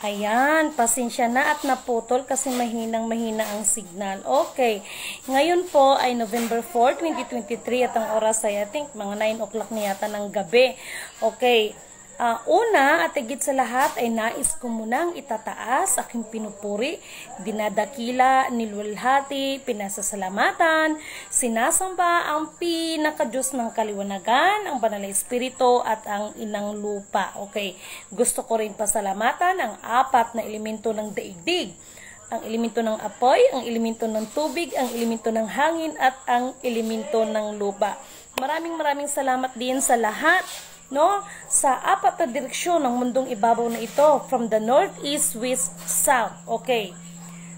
Ayan, pasensya na at naputol kasi mahina ang signal. Okay, ngayon po ay November 4, 2023 at ang oras ay I think mga 9 o'clock na yata ng gabi. Okay, una at higit sa lahat ay nais ko munang itataas aking pinupuri, dinadakila, nilulhati, pinasasalamatan, sinasamba ang pinaka-Diyos ng kaliwanagan, ang Banal na Espiritu at ang Inang Lupa. Okay, gusto ko rin pasalamatan ang apat na elemento ng daigdig. Ang elemento ng apoy, ang elemento ng tubig, ang elemento ng hangin at ang elemento ng lupa. Maraming salamat din sa lahat, no, sa apat na direksyon ng mundong ibabaw na ito, from the north, east, west, south. Okay.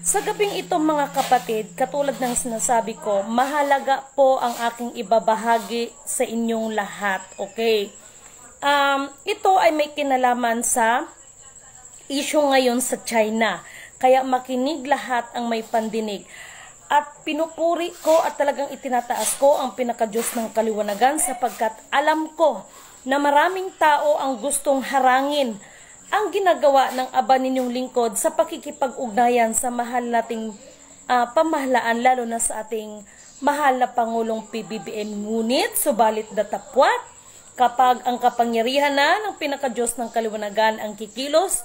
Sa gabing ito mga kapatid, katulad ng sinasabi ko, mahalaga po ang aking ibabahagi sa inyong lahat. Okay. Ito ay may kinalaman sa issue ngayon sa China. Kaya makinig lahat ang may pandinig. At pinupuri ko at talagang itinataas ko ang pinaka-Diyos ng kaliwanagan sapagkat alam ko na maraming tao ang gustong harangin ang ginagawa ng aba ninyong lingkod sa pakikipag-ugnayan sa mahal nating pamahalaan, lalo na sa ating mahal na Pangulong PBBM. Ngunit, subalit datapwat, kapag ang kapangyarihan na ng pinaka-Diyos ng kaliwanagan ang kikilos,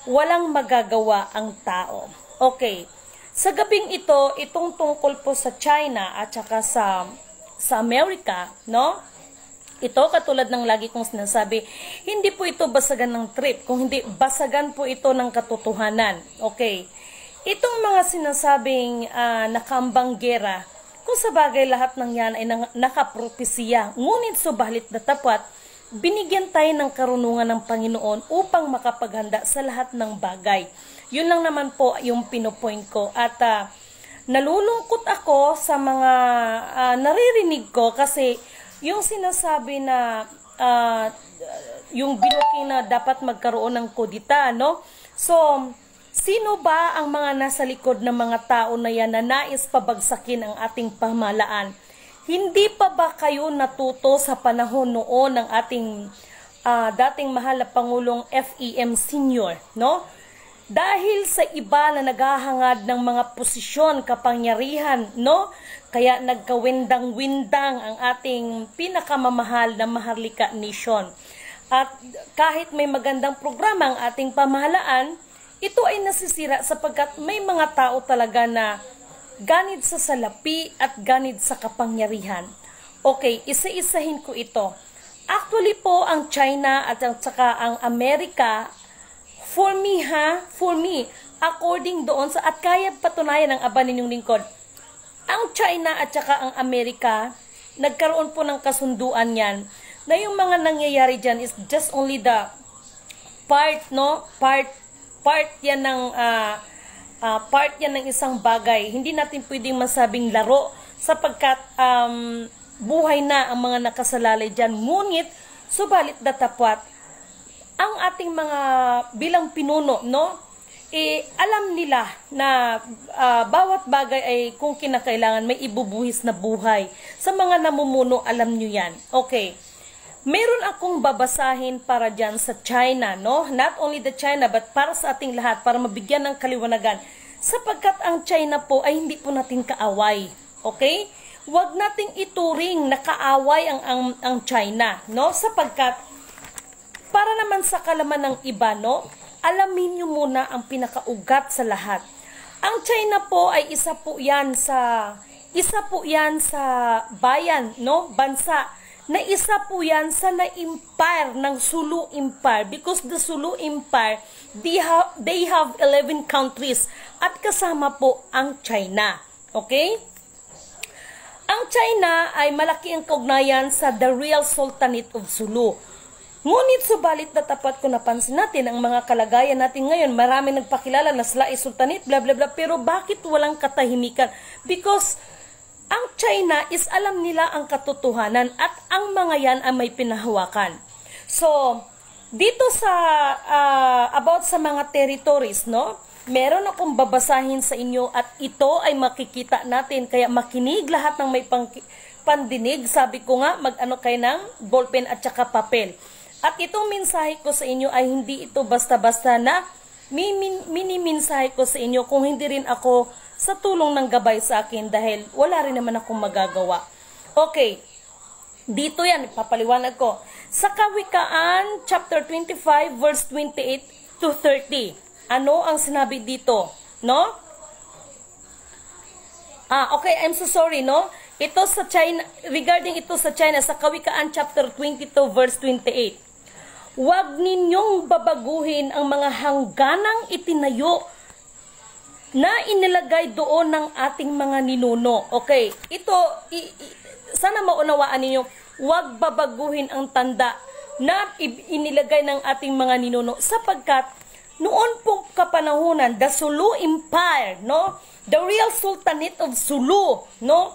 walang magagawa ang tao. Okay, sa gabing ito, itong tungkol po sa China at saka sa Amerika, no? Ito, katulad ng lagi kong sinasabi, hindi po ito basagan ng trip, kung hindi basagan po ito ng katotohanan. Okay. Itong mga sinasabing nakambang gera, kung sa bagay lahat ng yan ay nakapropesiya, ngunit subalit na tapat, binigyan tayo ng karunungan ng Panginoon upang makapaghanda sa lahat ng bagay. Yun lang naman po yung pinupoint ko. At nalulungkot ako sa mga naririnig ko kasi yung sinasabi na yung binuking na dapat magkaroon ng kodita, no? So, sino ba ang mga nasa likod ng mga tao na yan na nais pabagsakin ang ating pamahalaan? Hindi pa ba kayo natuto sa panahon noon ng ating dating mahal na Pangulong FEM Senior, no? Dahil sa iba na naghahangad ng mga posisyon, kapangyarihan, no? Kaya nagkawindang-windang ang ating pinakamamahal na Maharlika Nation. At kahit may magandang programa ang ating pamahalaan, ito ay nasisira sapagkat may mga tao talaga na ganid sa salapi at ganid sa kapangyarihan. Okay, isa-isahin ko ito. Actually po, ang China at saka ang Amerika, for me, according doon sa, at kaya patunayan ng aba ninyong lingkod, ang China at saka ang Amerika, nagkaroon po ng kasunduan yan, na yung mga nangyayari dyan is just only the part, no? Part yan ng, part yan ng isang bagay. Hindi natin pwedeng masabing laro, sapagkat buhay na ang mga nakasalalay dyan. Ngunit, subalit datapwat, ang ating mga bilang pinuno, no? Alam nila na bawat bagay ay kung kinakailangan may ibubuhis na buhay. Sa mga namumuno, alam nyo yan. Okay. Meron akong babasahin para dyan sa China, no? Not only the China, but para sa ating lahat, para mabigyan ng kaliwanagan. Sapagkat ang China po ay hindi po natin kaaway. Okay? Huwag nating ituring na kaaway ang China, no? Sapagkat para naman sa kalaman ng iba, no? Alamin nyo muna ang pinakaugat sa lahat. Ang China po ay isa po yan sa bayan, no? Bansa na isa po yan sa na-empire ng Sulu Empire, because the Sulu Empire, they have 11 countries at kasama po ang China. Okay? Ang China ay malaki ang kaugnayan sa the real Sultanate of Sulu. Ngunit subalit na tapat ko napansin natin ang mga kalagayan natin ngayon. Marami nagpakilala na sila ay sultanate, bla bla bla. Pero bakit walang katahimikan? Because ang China is alam nila ang katotohanan at ang mga yan ay may pinahawakan. So, dito sa about sa mga territories, no? Meron akong babasahin sa inyo at ito ay makikita natin. Kaya makinig lahat ng may pandinig. Sabi ko nga, mag-ano kayo ng ballpen at saka papel. At itong mensahe ko sa inyo ay hindi ito basta-basta na miniminsahe ko sa inyo kung hindi rin ako sa tulong ng gabay sa akin dahil wala rin naman akong magagawa. Okay, dito yan, papaliwanag ko. Sa Kawikaan, chapter 25, verse 28 to 30. Ano ang sinabi dito? No? Okay, I'm so sorry, no? Ito sa China, regarding ito sa China, sa Kawikaan chapter 22 verse 28. Huwag ninyong babaguhin ang mga hangganang itinayo na inilagay doon ng ating mga ninuno. Okay, ito, sana maunawaan ninyo, huwag babaguhin ang tanda na inilagay ng ating mga ninuno sapagkat noon pong kapanahunan, the Sulu Empire, no? The real Sultanate of Sulu, no?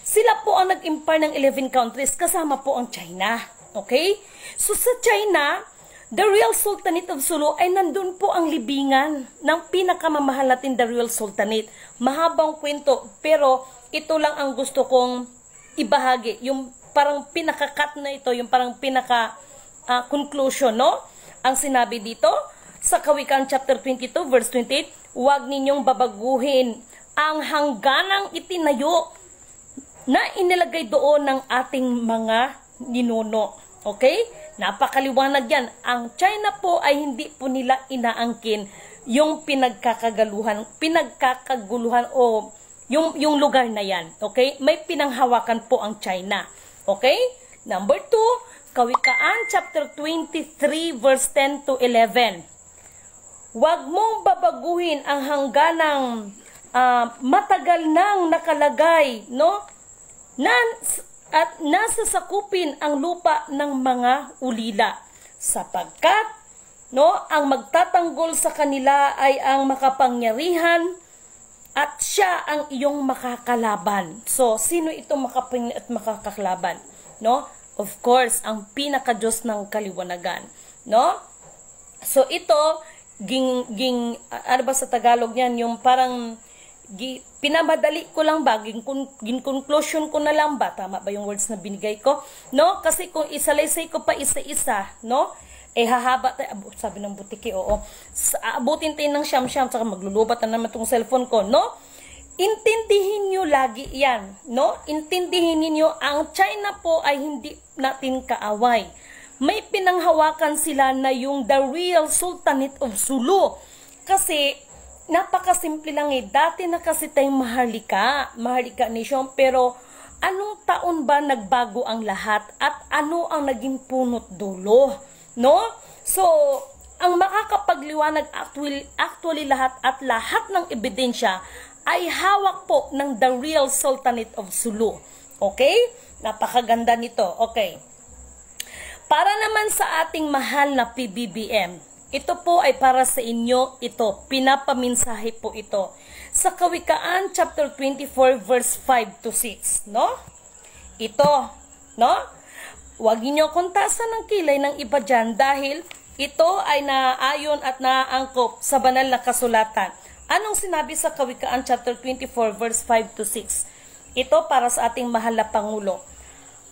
Sila po ang nag-empire ng 11 countries, kasama po ang China. Okay? So sa China, the real Sultanate of Sulu ay nandun po ang libingan ng pinakamamahal natin, the real Sultanate. Mahabang kwento, pero ito lang ang gusto kong ibahagi. Yung parang pinaka-cut na ito, yung parang pinaka-conclusion, no? Ang sinabi dito, sa Kawikaan chapter 22 verse 28, huwag ninyong babaguhin ang hangganang itinayo na inilagay doon ng ating mga ninuno. Okay? Napakaliwanag yan. Ang China po ay hindi po nila inaangkin yung pinagkakaguluhan o yung lugar na yan. Okay? May pinanghawakan po ang China. Okay? Number 2, Kawikaan chapter 23 verse 10 to 11. Huwag mong babaguhin ang hangganang matagal nang nakalagay, no? At nasasakupin ang lupa ng mga ulila sapagkat no ang magtatanggol sa kanila ay ang makapangyarihan at siya ang iyong makakalaban. So sino itong makapangyarihan at makakalaban? No? Of course, ang pinaka-Diyos ng kaliwanagan, no? So ito ano ba sa Tagalog niyan, yung parang pinamadali ko lang ba, conclusion ko na lang ba, tama ba yung words na binigay ko, no? Kasi kung isalaysay ko pa isa-isa, no, hahaba tayo, sabi ng butiki, oo, abutin tayo ng siyam-siyam, saka maglulubat na naman itong cellphone ko, no? Intindihin nyo lagi yan, no? Intindihin niyo ang China po ay hindi natin kaaway. May pinanghawakan sila na yung the real Sultanate of Sulu. Kasi napakasimple lang Dati na kasi tayong Maharlika nation, pero anong taon ba nagbago ang lahat at ano ang naging punot dulo, no? So, ang makakapagliwanag actually lahat ng ebidensya ay hawak po ng the real Sultanate of Sulu. Okay? Napakaganda nito. Okay. Para naman sa ating mahal na PBBM, ito po ay para sa inyo, ito, pinapaminsahe po ito. Sa Kawikaan, chapter 24, verse 5 to 6, no? Ito, no? Huwag niyo kontasan ng kilay ng iba dyan dahil ito ay naayon at naaangkop sa banal na kasulatan. Anong sinabi sa Kawikaan, chapter 24, verse 5 to 6? Ito para sa ating mahal na Pangulo.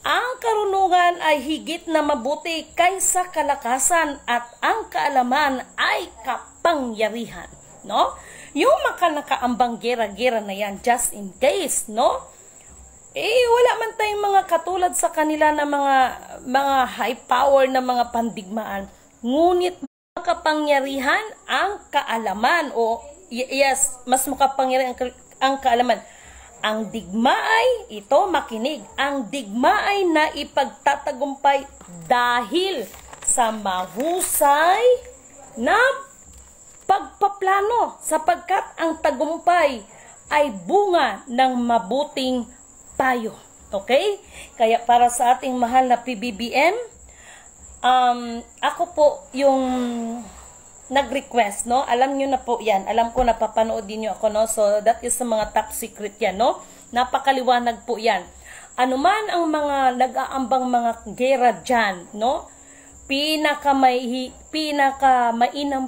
Ang karunungan ay higit na mabuti kaysa kalakasan at ang kaalaman ay kapangyarihan, no? Yung nakaambang gera-gera na yan, just in case, no? Wala man tayong mga katulad sa kanila na mga high power na mga pandigmaan. Ngunit makapangyarihan ang kaalaman yes, mas makapangyarihan ang kaalaman. Ang digmaay, ito makinig, ang digmaay na ipagtatagumpay dahil sa mahusay na pagpaplano sapagkat ang tagumpay ay bunga ng mabuting payo. Okay? Kaya para sa ating mahal na PBBM, ako po yung nag-request, no? Alam nyo na po yan. Alam ko napapanood din nyo ako, no? So, that is sa mga top secret yan, no? Napakaliwanag po yan. Ano man ang mga nag-aambang mga gera dyan, no? Pinaka-mainam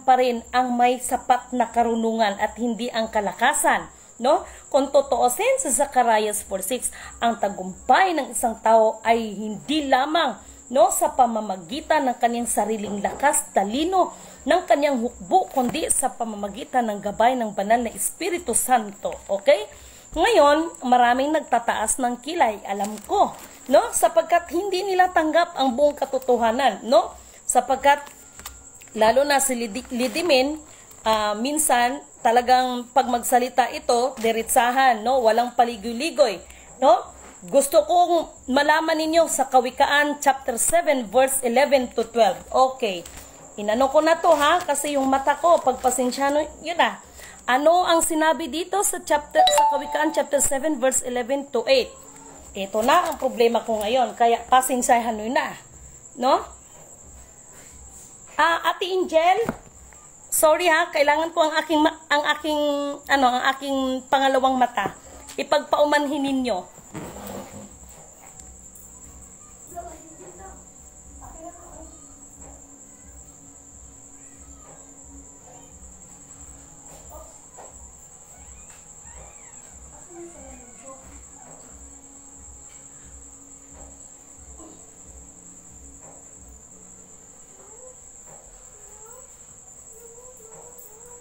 pa rin ang may sapat na karunungan at hindi ang kalakasan, no? Kung totoosin sa Zacarias 4:6, ang tagumpay ng isang tao ay hindi lamang no, sa pamamagitan ng kanyang sariling lakas, talino ng kanyang hukbo, kundi sa pamamagitan ng gabay ng banal na Espiritu Santo. Okay? Ngayon, maraming nagtataas ng kilay, alam ko, no? Sapagkat hindi nila tanggap ang buong katotohanan, no? Sapagkat lalo na si Lidimin, minsan talagang pag magsalita ito, diretsahan, no? Walang paligoy-ligoy, no? Gusto kong malaman ninyo sa Kawikaan chapter 7 verse 11 to 12. Okay. Inano ko na to ha kasi yung mata ko pagpasensyano yun na. Ano ang sinabi dito sa Kawikaan chapter 7 verse 11 to 8? Ito na ang problema ko ngayon kaya pasensyahan nyo na. No? Ate Angel, sorry ha, kailangan ko ang aking pangalawang mata. Ipagpaumanhin ninyo.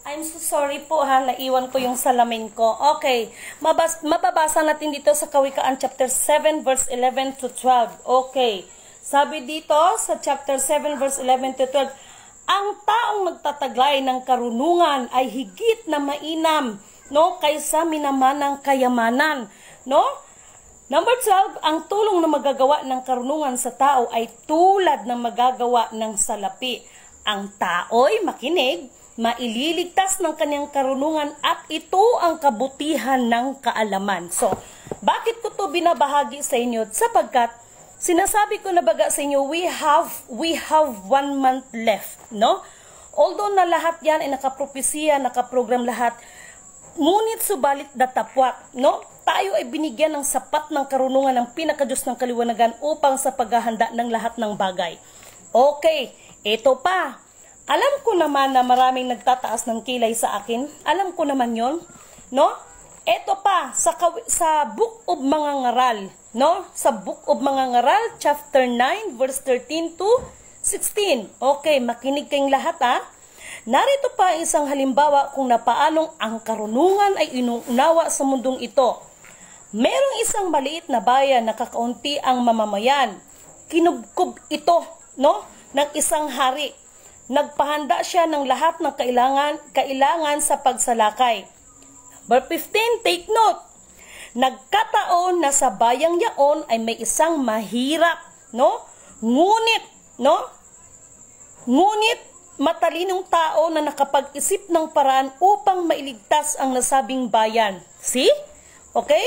I'm so sorry po ha, naiwan ko yung salamin ko. Okay, mababasa natin dito sa Kawikaan chapter 7 verse 11 to 12. Okay, sabi dito sa chapter 7 verse 11 to 12, ang taong nagtataglay ng karunungan ay higit na mainam, no, kaysa minamanang kayamanan, no? Number 12, ang tulong na magagawa ng karunungan sa tao ay tulad ng magagawa ng salapi. Ang tao'y makinig, maililigtas ng kanyang karunungan at ito ang kabutihan ng kaalaman. So, bakit ko to binabahagi sa inyo? Sapagkat sinasabi ko na baga sa inyo, we have 1 month left, no? Although na lahat yan ay nakapropesya, nakaprogram lahat, ngunit subalit datapwat, no? Tayo ay binigyan ng sapat ng karunungan ng pinakadiyos ng kaliwanagan upang sa paghahanda ng lahat ng bagay. Okay, ito pa. Alam ko naman na maraming nagtataas ng kilay sa akin. Alam ko naman yon, no? Ito pa sa Book of Mga Ngaral, no? Sa Book of Mga Ngaral, chapter 9, verse 13 to 16. Okay, makinig kayong lahat ha. Narito pa isang halimbawa kung napaanong ang karunungan ay inuunawa sa mundong ito. Merong isang maliit na bayan na kakaunti ang mamamayan. Kinubkob ito, no, ng isang hari. Nagpahanda siya ng lahat ng kailangan sa pagsalakay. Number 15, take note. Nagkataon na sa bayang yaon ay may isang mahirap, no? Ngunit matalinong tao na nakapag-isip ng paraan upang mailigtas ang nasabing bayan. See? Okay?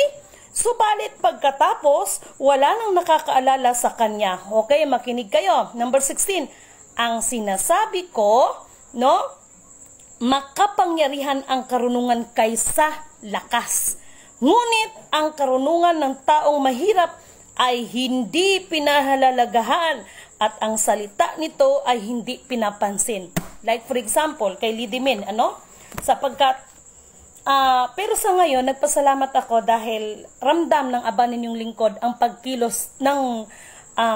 Subalit pagkatapos, wala nang nakakaalala sa kanya. Okay, makinig kayo. Number 16. Ang sinasabi ko, no? Makapangyarihan ang karunungan kaysa lakas. Ngunit ang karunungan ng taong mahirap ay hindi pinahalalagahan at ang salita nito ay hindi pinapansin. Like for example, kay Lidimin, ano? Sapagkat pero sa ngayon, nagpasalamat ako dahil ramdam ng aba ninyong lingkod ang pagkilos ng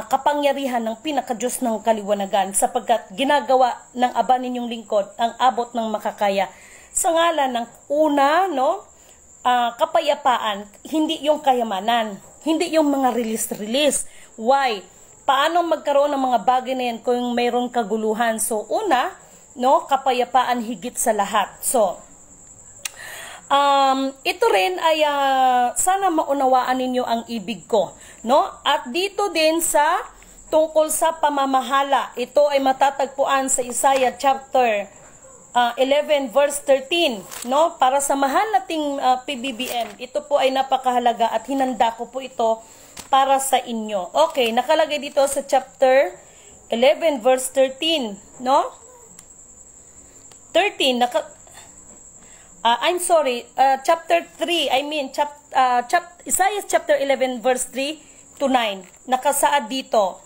kapangyarihan ng pinakadiyos ng kaliwanagan sapagkat ginagawa ng aba ninyong lingkod ang abot ng makakaya sa ngalan ng una, no, kapayapaan, hindi yung kayamanan, hindi yung mga release. Why? Paano magkaroon ng mga bagay na yan kung mayroong kaguluhan? So una, no, kapayapaan higit sa lahat. So ito rin ay sana maunawaan ninyo ang ibig ko, no? At dito din sa tungkol sa pamamahala, ito ay matatagpuan sa Isaiah chapter 11 verse 13, no? Para sa mahal nating PBBM, ito po ay napakahalaga at hinanda ko po ito para sa inyo. Okay, nakalagay dito sa chapter 11 verse 13, no? 13 chapter 3, Isaiah chapter 11 verse 3 to 9. Nakasaad dito,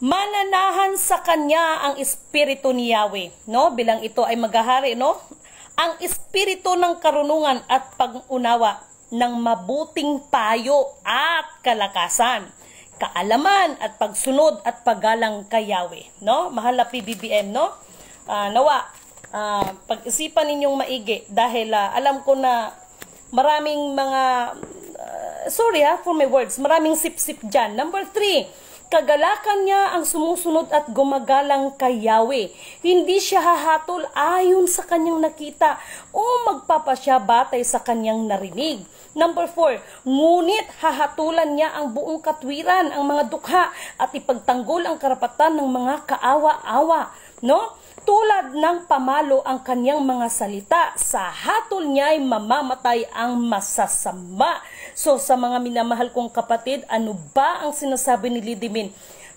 mananahan sa kanya ang espiritu ni Yahweh, no? Bilang ito ay maghahari, no? Ang espiritu ng karunungan at pag-unawa ng mabuting payo at kalakasan. kaalaman at pagsunod at paggalang kay Yahweh, no? Mahal na PBBM, no? Nawa, pag-isipan ninyong maigi dahil alam ko na maraming mga sorry for my words, maraming sip-sip dyan. Number 3, kagalakan niya ang sumusunod at gumagalang kay Yahweh. Hindi siya hahatol ayon sa kanyang nakita o magpapasya batay sa kanyang narinig. Number 4, ngunit hahatulan niya ang buong katwiran, ang mga dukha at ipagtanggol ang karapatan ng mga kaawa-awa, no? Tulad ng pamalo ang kanyang mga salita, sa hatol niya ay mamamatay ang masasama. So sa mga minamahal kong kapatid, ano ba ang sinasabi ni Lidimin?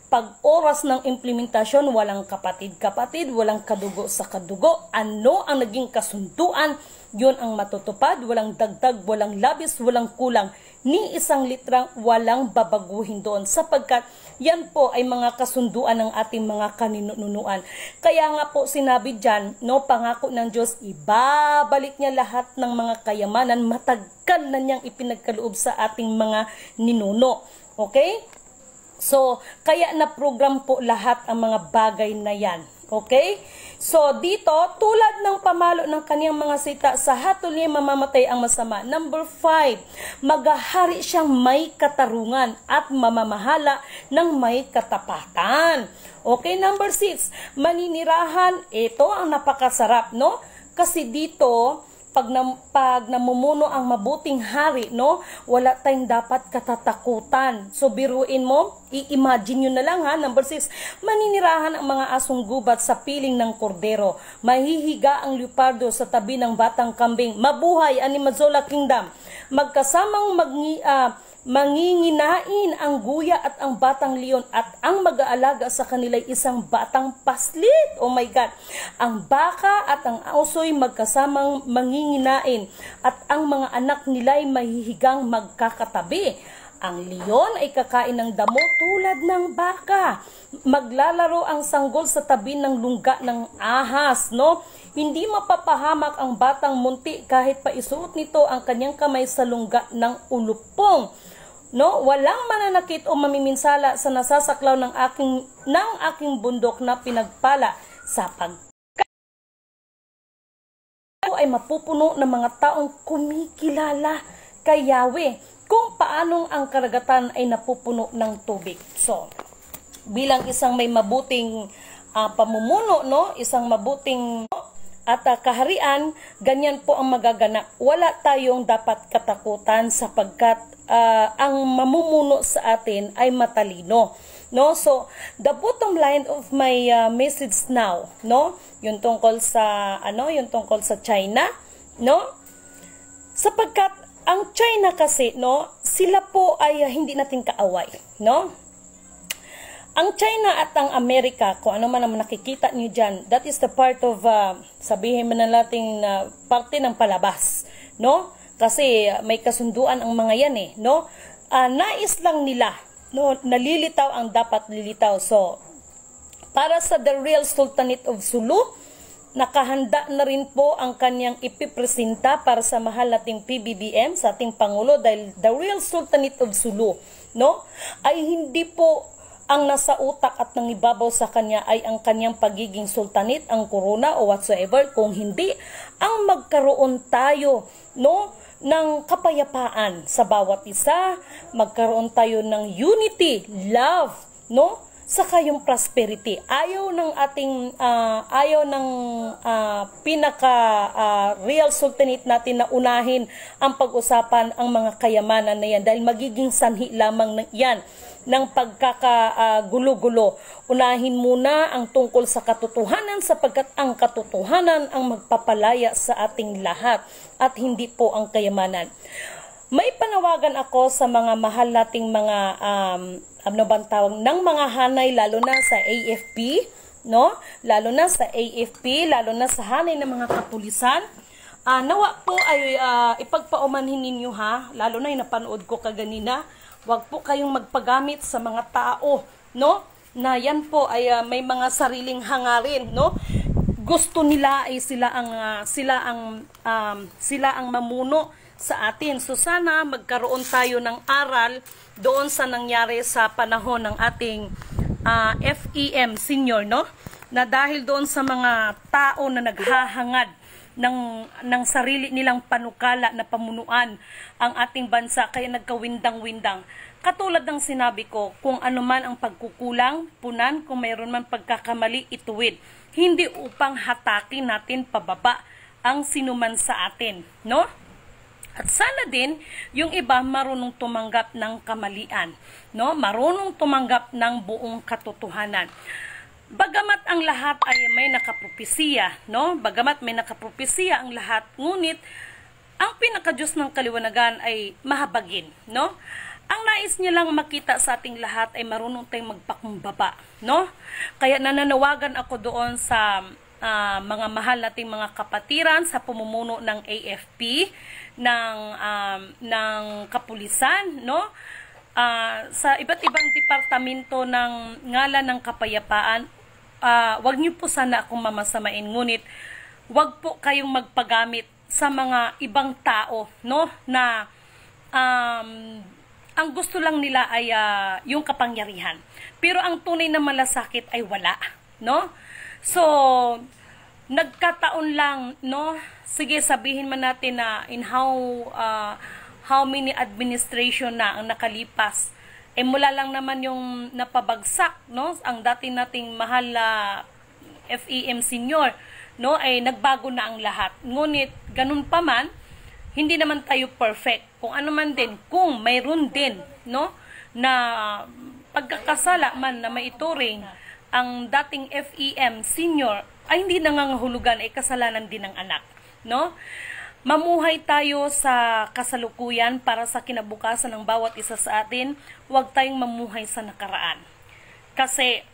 Pag oras ng implementasyon, walang kapatid-kapatid, walang kadugo sa kadugo. Ano ang naging kasunduan? Yun ang matutupad, walang dagdag, walang labis, walang kulang. Ni isang litrang walang babaguhin doon, sapagkat yan po ay mga kasunduan ng ating mga kaninunuan. Kaya nga po sinabi dyan, no, pangako ng Diyos, ibabalik niya lahat ng mga kayamanan, matagal na niyang ipinagkaloob sa ating mga ninuno. Okay? So, kaya na program po lahat ang mga bagay na yan. Okay? So, dito, tulad ng pamalo ng kaniyang mga sita, sa hatol niya mamamatay ang masama. Number 5, maghahari siyang may katarungan at mamamahala ng may katapatan. Okay, number 6, maninirahan. Ito ang napakasarap, no? Kasi dito, pag namumuno ang mabuting hari, no, wala tayong dapat katatakutan. So biruin mo, i-imagine nyo na lang ha. Number 6, maninirahan ang mga asong gubat sa piling ng kordero. Mahihiga ang leopardo sa tabi ng batang kambing. Mabuhay ang Mazola Kingdom. Magkasamang manginginain ang guya at ang batang leon, at ang mag-aalaga sa kanila'y isang batang paslit. Oh my God! Ang baka at ang ausoy magkasamang manginginain, at ang mga anak nila'y mahihigang magkakatabi. Ang leon ay kakain ng damo tulad ng baka. Maglalaro ang sanggol sa tabi ng lungga ng ahas, no? Hindi mapapahamak ang batang munti kahit pa isuot nito ang kanyang kamay sa lungga ng ulupong. No, walang mananakit o mamiminsala sa nasasaklaw ng aking bundok na pinagpala, sa ay mapupuno ng mga taong kumikilala kay Yahweh, kung paanong ang karagatan ay napupuno ng tubig. So, bilang isang may mabuting pamumuno, no, isang mabuting at kaharian, ganyan po ang magaganap. Wala tayong dapat katakutan sapagkat ang mamumuno sa atin ay matalino, no? So the bottom line of my message now, no, yung tungkol sa China, no, sapagkat ang China kasi, no, sila po ay hindi natin kaaway, no? Ang China at ang Amerika, kung ano man ang nakikita niyo dyan, that is the part of, sabihin mo na natin, parte ng palabas, no? Kasi may kasunduan ang mga yan no? Nais lang nila, no, nalilitaw ang dapat lilitaw. So, para sa The Real Sultanate of Sulu, nakahanda na rin po ang kanyang ipipresenta para sa mahal nating PBBM, sa ating Pangulo, dahil The Real Sultanate of Sulu, no, ay hindi po ang nasa utak at nangibabaw sa kanya ay ang kanyang pagiging sultanate, ang corona o whatsoever, kung hindi ang magkaroon tayo, no, ng kapayapaan sa bawat isa, magkaroon tayo ng unity, love, no, saka yung prosperity. Ayaw ng pinaka real sultanate natin na unahin ang pag-usapan ang mga kayamanan na yan, dahil magiging sanhi lamang yan ng pagkakagulo-gulo. Unahin muna ang tungkol sa katotohanan, sapagkat ang katotohanan ang magpapalaya sa ating lahat at hindi po ang kayamanan. May panawagan ako sa mga mahal nating mga ano bang tawag ng mga hanay, lalo na sa AFP, no? Lalo na sa AFP, lalo na sa hanay ng mga kapulisan. Nawa po ay ipagpaumanhin ninyo ha, lalo na yung napanood ko kaganina. Huwag po kayong magpagamit sa mga tao, no? Na yan po ay may mga sariling hangarin, no? Gusto nila ay sila ang mamuno sa atin. So sana magkaroon tayo ng aral doon sa nangyari sa panahon ng ating FEM senior, no? Na dahil doon sa mga tao na naghahangad ng sarili nilang panukala na pamunuan ang ating bansa, kaya nagkawindang-windang. Katulad ng sinabi ko, kung ano man ang pagkukulang, punan, kung mayroon man pagkakamali, ituwid. Hindi upang hatakin natin pababa ang sinuman sa atin, no? At sana din yung iba marunong tumanggap ng kamalian, no? Marunong tumanggap ng buong katotohanan. Bagamat ang lahat ay may nakapropesiya, no? Bagamat may nakapropesiya ang lahat, ngunit ang pinaka-Diyos ng kaliwanagan ay mahabagin, no? Ang nais niya lang makita sa ating lahat ay marunong tayong magpakumbaba, no? Kaya nananawagan ako doon sa mga mahal nating mga kapatiran sa pamumuno ng AFP, ng kapulisan, no? Sa iba't ibang departamento ng ngalan ng kapayapaan, wag niyo po sana akong mamasamain, ngunit wag po kayong magpagamit sa mga ibang tao, no? Na ang gusto lang nila ay yung kapangyarihan. Pero ang tunay na malasakit ay wala, no? So, nagkataon lang, no? Sige, sabihin man natin na in how many administration na ang nakalipas. Mula lang naman yung napabagsak, no? Ang dati nating mahal na FEM senior, no? Ay nagbago na ang lahat. Ngunit, ganun pa man, hindi naman tayo perfect. Kung ano man din, kung mayroon din, no? Na pagkakasala man na maituring ang dating FEM senior ay hindi nangangahulugan, ay kasalanan din ng anak, no? Mamuhay tayo sa kasalukuyan para sa kinabukasan ng bawat isa sa atin. Huwag tayong mamuhay sa nakaraan. Kasi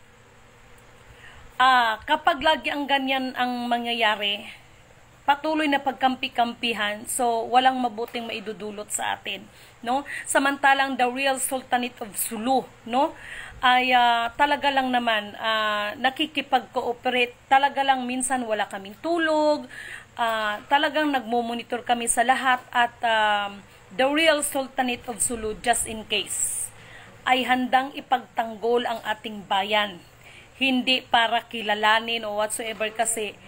kapag lagi ang ganyan ang mangyayari, patuloy na pagkampi-kampihan, so walang mabuting maidudulot sa atin, no? Samantalang the real Sultanate of Sulu, no, ay talaga lang naman nakikipag-cooperate, talaga lang minsan wala kaming tulog, talagang nagmo-monitor kami sa lahat, at the real Sultanate of Sulu, just in case, ay handang ipagtanggol ang ating bayan, hindi para kilalanin o whatsoever, kasi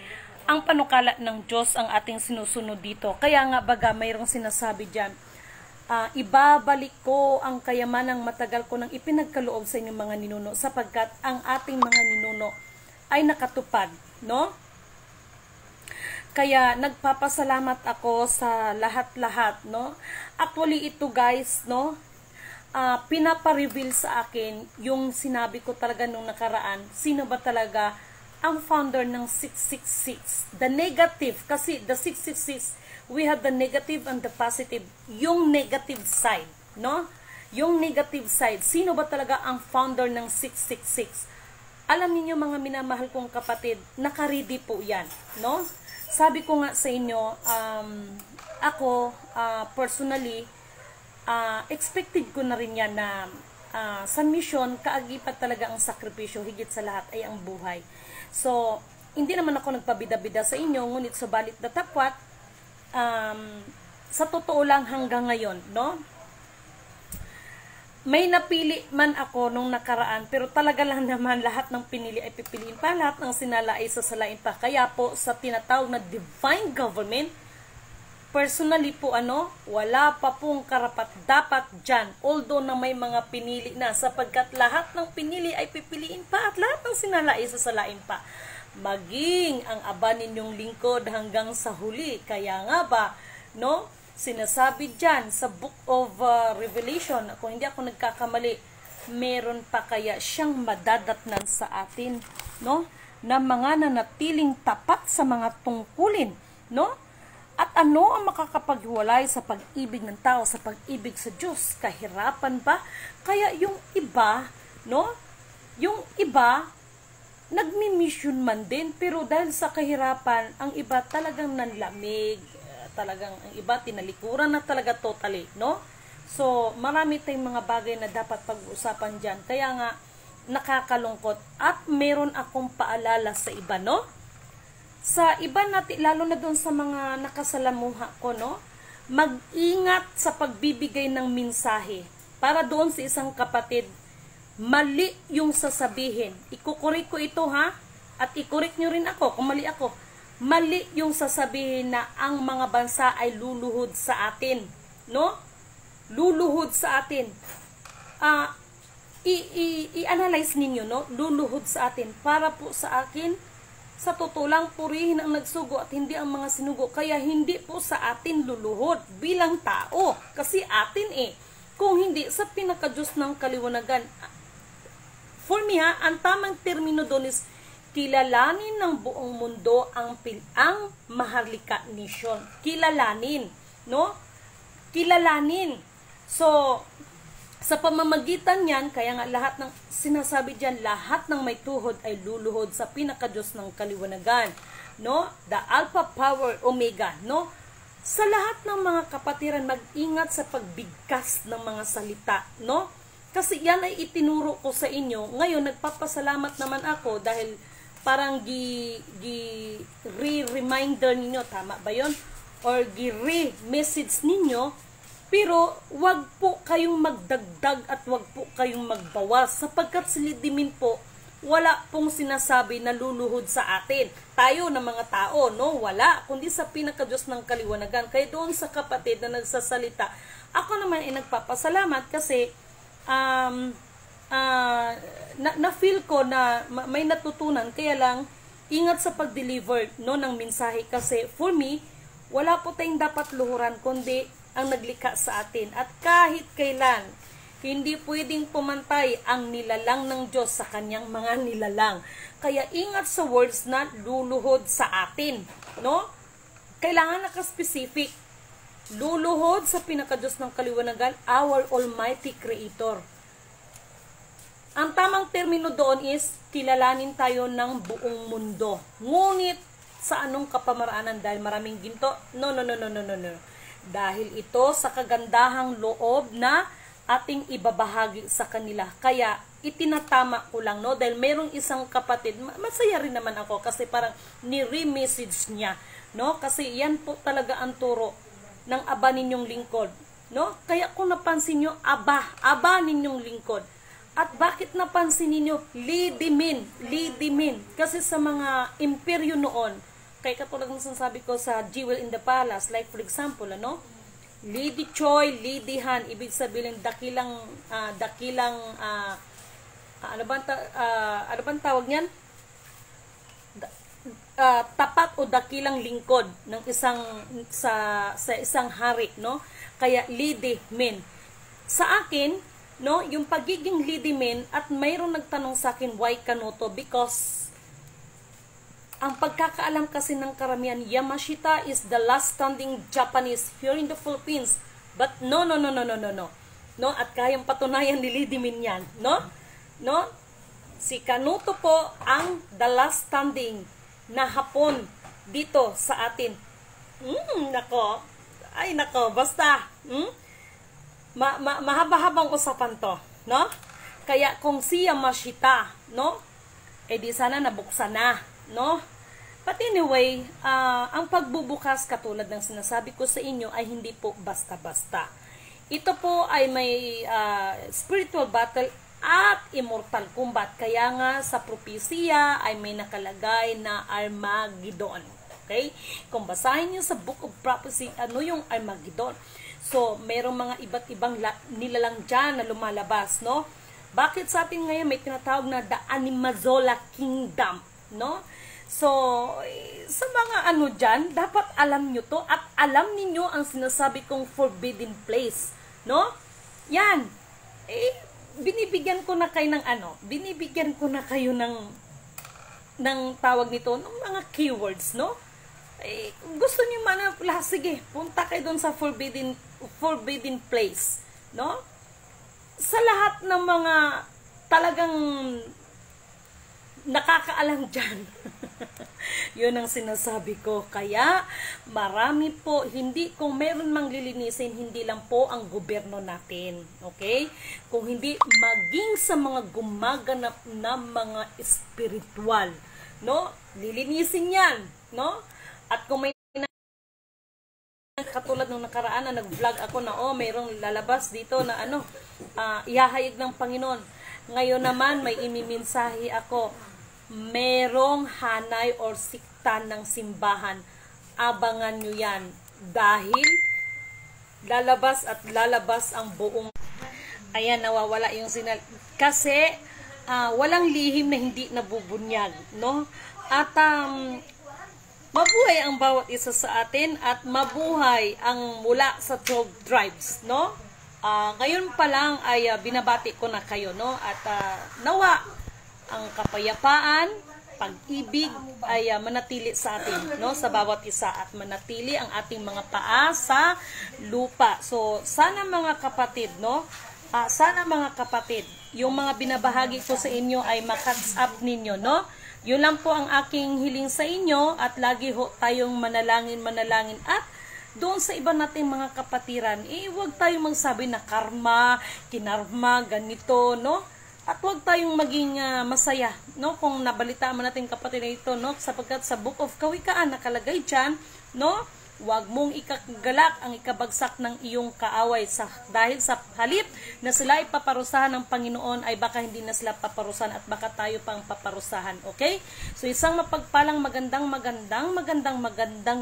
ang panukala ng Diyos ang ating sinusunod dito. Kaya nga baga mayroong sinasabi dyan, ibabalik ko ang kayamanang matagal ko nang ipinagkaloob sa inyong mga ninuno, sapagkat ang ating mga ninuno ay nakatupad, no? Kaya nagpapasalamat ako sa lahat-lahat, no? Actually ito guys, no, pinapa-reveal sa akin yung sinabi ko talaga nung nakaraan, sino ba talaga ang founder ng 666, the negative, kasi the 666, we have the negative and the positive, yung negative side, no? Yung negative side, sino ba talaga ang founder ng 666? Alam niyo mga minamahal kong kapatid, nakaredy po yan, no? Sabi ko nga sa inyo, ako, personally, expected ko na rin yan na sa mission, kaagipat talaga ang sakripisyo, higit sa lahat ay ang buhay. So, hindi naman ako nagpabida-bida sa inyo, ngunit subalit datapwat, sa totoo lang hanggang ngayon, no? May napili man ako nung nakaraan, pero talaga lang naman lahat ng pinili ay pipiliin pa, lahat ng sinala ay sasalain pa. Kaya po, sa tinatawag na divine government, personally po wala pa pong karapat-dapat dyan, although na may mga pinili na, sapagkat lahat ng pinili ay pipiliin pa at lahat ng sinala ay sasalain pa. Maging ang aba ninyong lingkod hanggang sa huli. Kaya nga ba, no, sinasabi dyan sa Book of Revelation, kung hindi ako nagkakamali, meron pa kaya siyang madadatnan sa atin, no, na mga nanatiling tapat sa mga tungkulin, no? At ano ang makakapaghiwalay sa pag-ibig ng tao sa pag-ibig sa Diyos? Kahirapan ba? Kaya yung iba, no? Yung iba, nagmi-mission man din, pero dahil sa kahirapan, ang iba talagang nanlamig, talagang ang iba tinalikuran na talaga totally, no? So, marami tayong mga bagay na dapat pag-uusapan dyan. Kaya nga, nakakalungkot. At meron akong paalala sa iba, no? Sa iba natin, lalo na doon sa mga nakasalamuha ko, no? mag-ingat sa pagbibigay ng mensahe. Para doon sa isang kapatid, mali yung sasabihin. Ikukorek ko ito ha, at ikorek nyo rin ako kung mali ako. Mali yung sasabihin na ang mga bansa ay luluhod sa atin. No? Luluhod sa atin. I-analyze ninyo, no? Luluhod sa atin. Para po sa akin, sa totoo lang, purihin ang nagsugo at hindi ang mga sinugo. Kaya hindi po sa atin luluhod bilang tao. Kasi atin Kung hindi, sa pinaka-Diyos ng kaliwanagan. For me ha, ang tamang termino doon is kilalanin ng buong mundo ang Maharlika Nation. Kilalanin, no? Kilalanin. So, sa pamamagitan niyan, kaya nga lahat ng sinasabi diyan, lahat ng may tuhod ay luluhod sa pinaka-Diyos ng kaliwanagan, no? The Alpha Power Omega, no? Sa lahat ng mga kapatiran, mag-ingat sa pagbigkas ng mga salita, no? Kasi yan ay itinuro ko sa inyo. Ngayon, nagpapasalamat naman ako dahil parang re-reminder ninyo, tama ba yun? Or re-message ninyo, pero wag po kayong magdagdag at wag po kayong magbawas sapagkat silidimin po, wala pong sinasabi na luluhod sa atin. Tayo na mga tao, no? Wala. Kundi sa pinaka-Diyos ng kaliwanagan. Kaya doon sa kapatid na nagsasalita, ako naman ay nagpapasalamat kasi na-feel ko na may natutunan. Kaya lang, ingat sa pag-deliver, no, ng mensahe. Kasi for me, wala po tayong dapat luhuran kundi ang naglikha sa atin. At kahit kailan, hindi pwedeng pumantay ang nilalang ng Diyos sa kanyang mga nilalang. Kaya ingat sa words na luluhod sa atin, no? Kailangan naka-specific. Luluhod sa pinaka-Diyos ng kaliwanagan, our Almighty Creator. Ang tamang termino doon is kilalanin tayo ng buong mundo. Ngunit sa anong kapamaraanan dahil maraming ginto? No. Dahil ito sa kagandahang loob na ating ibabahagi sa kanila. Kaya, itinatama ko lang, no? Dahil mayroong isang kapatid, masaya rin naman ako kasi parang ni-remessage niya, no? Kasi yan po talaga ang turo ng aba ninyong lingkod, no? Kaya kung napansin nyo, aba ninyong lingkod. At bakit napansin ninyo? Lidimin. Kasi sa mga imperyo noon, kaya katulad ng sinasabi ko sa Jewel in the Palace, like for example, ano? Lady Choi, Lady Han, ibig sabihin dakilang ano bang tawag niyan? Tapat o dakilang lingkod ng sa isang hari, no? Kaya Lady Men. Sa akin, no, yung pagiging Lady Men, at mayroong nagtanong sa akin why Kanuto, because ang pagkakaalam kasi ng karamihan, Yamashita is the last standing Japanese here in the Philippines. But no. No, at kayang patunayan ni Lady Min yan, no? No? Si Kanuto po ang the last standing na Hapon dito sa atin. Nako. Basta. Mahaba-habang usapan to, no? Kaya kung si Yamashita, no? Eh di sana nabuksan na, no? But anyway, ang pagbubukas katulad ng sinasabi ko sa inyo ay hindi po basta-basta. Ito po ay may spiritual battle at immortal combat. Kaya nga sa propesya ay may nakalagay na Armageddon. Okay? Kung basahin niyo sa Book of Prophecy, ano yung Armageddon? So, mayroong mga iba't ibang nilalang dyan na lumalabas, no? Bakit sa atin ngayon may tinatawag na The Animazola Kingdom, no? So, sa mga ano dyan, dapat alam nyo to at alam ninyo ang sinasabi kong forbidden place, no? Yan. Binibigyan ko na kayo ng tawag nito, ng mga keywords, no? Gusto niyo man, sige, punta kayo doon sa forbidden place, no? Sa lahat ng mga talagang nakakaalam dyan. Yun ang sinasabi ko. Kaya, marami po, kung meron mang lilinisin, hindi lang po ang gobyerno natin. Okay? Kung hindi, maging sa mga gumaganap na mga espiritual. No? Lilinisin yan. No? At kung may katulad nung nakaraan na nag-vlog ako na mayroong lalabas dito na ihahayag ng Panginoon. Ngayon naman may imimensahe ako, merong hanay or sikta ng simbahan. Abangan nyo yan dahil lalabas at lalabas ang buong. Ayan, nawawala yung sinal. Kasi walang lihim na hindi nabubunyag, no? At mabuhay ang bawat isa sa atin at mabuhay ang mula sa 12 tribes, no? Ngayon pa lang ay binabati ko na kayo, no? At nawa ang kapayapaan, pag-ibig ay manatili sa atin, no? Sa bawat isa at manatili ang ating mga paa sa lupa. So, sana mga kapatid, no? Sana mga kapatid, yung mga binabahagi ko sa inyo ay ma-catch up ninyo, no? Yun lang po ang aking hiling sa inyo at lagi ho tayong manalangin at doon sa iba nating mga kapatiran, huwag tayong magsabi na karma, kinarma, ganito, no? At huwag tayong maging masaya, no? Kung nabalitaan man natin kapatid na ito, no? Sapagkat sa Book of Kawikaan nakalagay dyan, no? Huwag mong ikagalak ang ikabagsak ng iyong kaaway dahil sa halip na sila ay paparusahan ng Panginoon ay baka hindi na sila paparusahan at baka tayo pang paparusahan. Okay? So isang mapagpalang magandang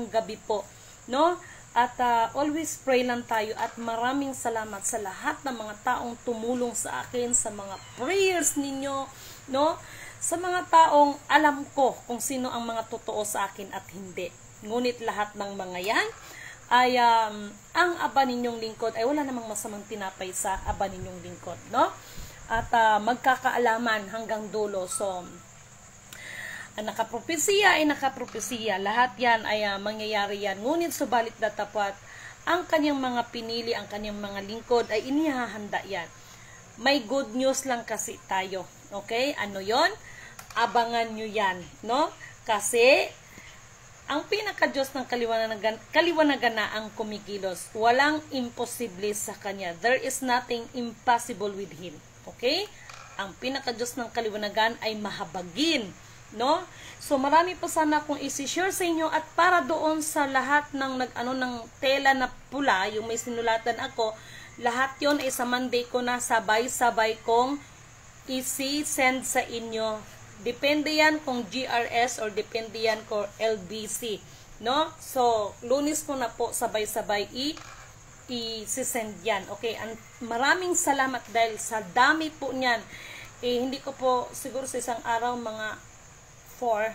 gabi po, no? At always pray lang tayo at maraming salamat sa lahat ng mga taong tumulong sa akin, sa mga prayers ninyo, no? Sa mga taong alam ko kung sino ang mga totoo sa akin at hindi. Ngunit lahat ng mga yan ay ang aba ninyong lingkod ay wala namang masamang tinapay sa aba ninyong lingkod, no? At magkakaalaman hanggang dulo. So, nakapropesiya ay nakapropesiya. Lahat yan ay mangyayari yan. Ngunit subalit datapwat, ang kanyang mga pinili, ang kanyang mga lingkod ay inihahanda yan. May good news lang kasi tayo. Okay? Ano yon? Abangan nyo yan, no? Kasi ang pinaka-Diyos ng kaliwanagan na ang kumikilos. Walang imposible sa Kanya. There is nothing impossible with Him. Okay? Ang pinaka-Diyos ng kaliwanagan ay mahabagin. No? So, marami po sana akong isi-share sa inyo at para doon sa lahat ng ng tela na pula, yung may sinulatan ako, lahat yon ay sa Monday ko na sabay-sabay kong isi-send sa inyo. Depende yan kung GRS or depende yan kung LBC, no? So, Lunes ko na po sabay-sabay i-send yan. Okay, maraming salamat dahil sa dami po niyan. Hindi ko po siguro sa isang araw mga 4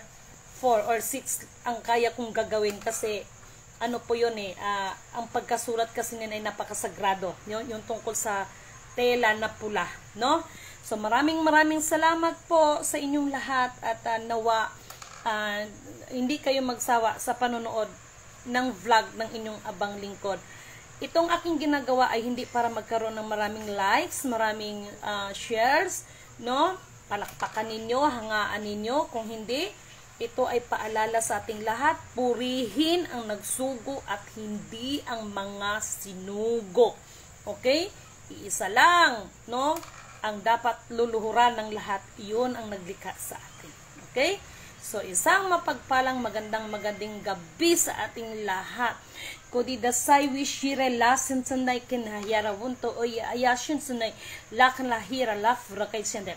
or 6 ang kaya kong gagawin kasi ano po yun ang pagkasulat kasi nila ay napakasagrado. Yung tungkol sa tela na pula, no? So maraming salamat po sa inyong lahat at nawa hindi kayo magsawa sa panonood ng vlog ng inyong abang lingkod. Itong aking ginagawa ay hindi para magkaroon ng maraming likes, maraming shares, no? Palakpakan ninyo, hangaan ninyo. Kung hindi, ito ay paalala sa ating lahat, purihin ang nagsugo at hindi ang mga sinugo. Okay? Iisa lang, no? Ang dapat luluhuran ng lahat, yun ang naglikha sa atin. Okay? So, isang mapagpalang magandang gabi sa ating lahat. Kodi dasay wishire lasin sanay kinahayara wunto o ayashin sanay lakan lahira lafra kay sende.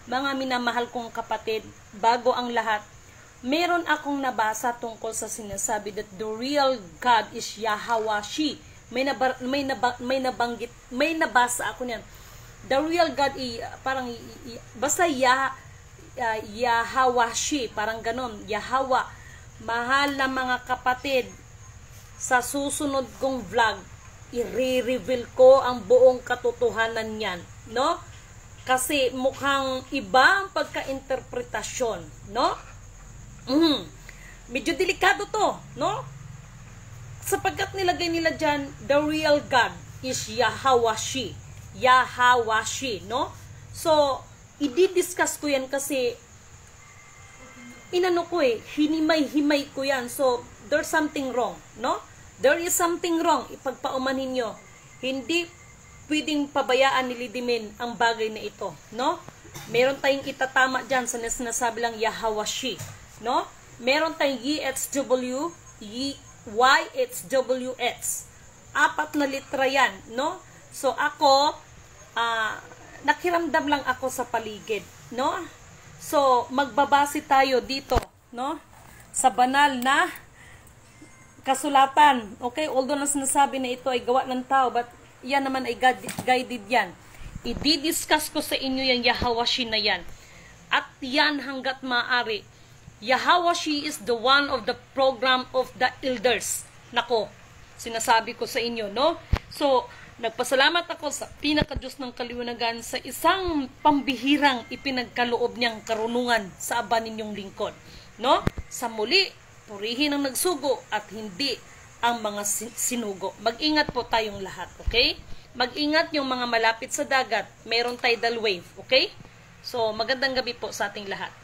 Mga minamahal kong kapatid, bago ang lahat, meron akong nabasa tungkol sa sinasabi that the real God is Yahawashi. May nabasa ako niyan. The real God parang basta Yahawashi, parang ganon, Yahawa. Mahal na mga kapatid, sa susunod kong vlog, i-reveal ko ang buong katotohanan niyan, no? Kasi mukhang iba ang pagka-interpretasyon, no? Medyo delikado to, no? Sapagkat nilagay nila dyan, the real God is Yahawashi. Yahawashi, no? So, i-discuss ko yan kasi hinimay-himay ko yan. So, there's something wrong, no? There is something wrong. Ipagpaumanhin nyo. Hindi pwedeng pabayaan nilidimin ang bagay na ito, no? Meron tayong itatama dyan sa sinasabi lang Yahawashi, no? Meron tayong YHWH, YHWH. 4 na litra yan, no? So, ako, nakiramdam lang ako sa paligid, no? So, magbabase tayo dito, no? Sa banal na kasulatan. Okay? Although na sinasabi na ito ay gawa ng tao, but yan naman ay guided yan. I-discuss ko sa inyo yung Yahawashi na yan. At yan hanggat maaari. Yahawashi is the one of the program of the elders. Nako, sinasabi ko sa inyo, no? So, nagpasalamat ako sa pinaka-Diyos ng kaliwanagan sa isang pambihirang ipinagkaloob niyang karunungan sa aba ninyong lingkod. No? Sa muli, purihin ang nagsugo at hindi ang mga sinugo. Mag-ingat po tayong lahat, okay? Mag-ingat yung mga malapit sa dagat. Mayroong tidal wave, okay? So, magandang gabi po sa ating lahat.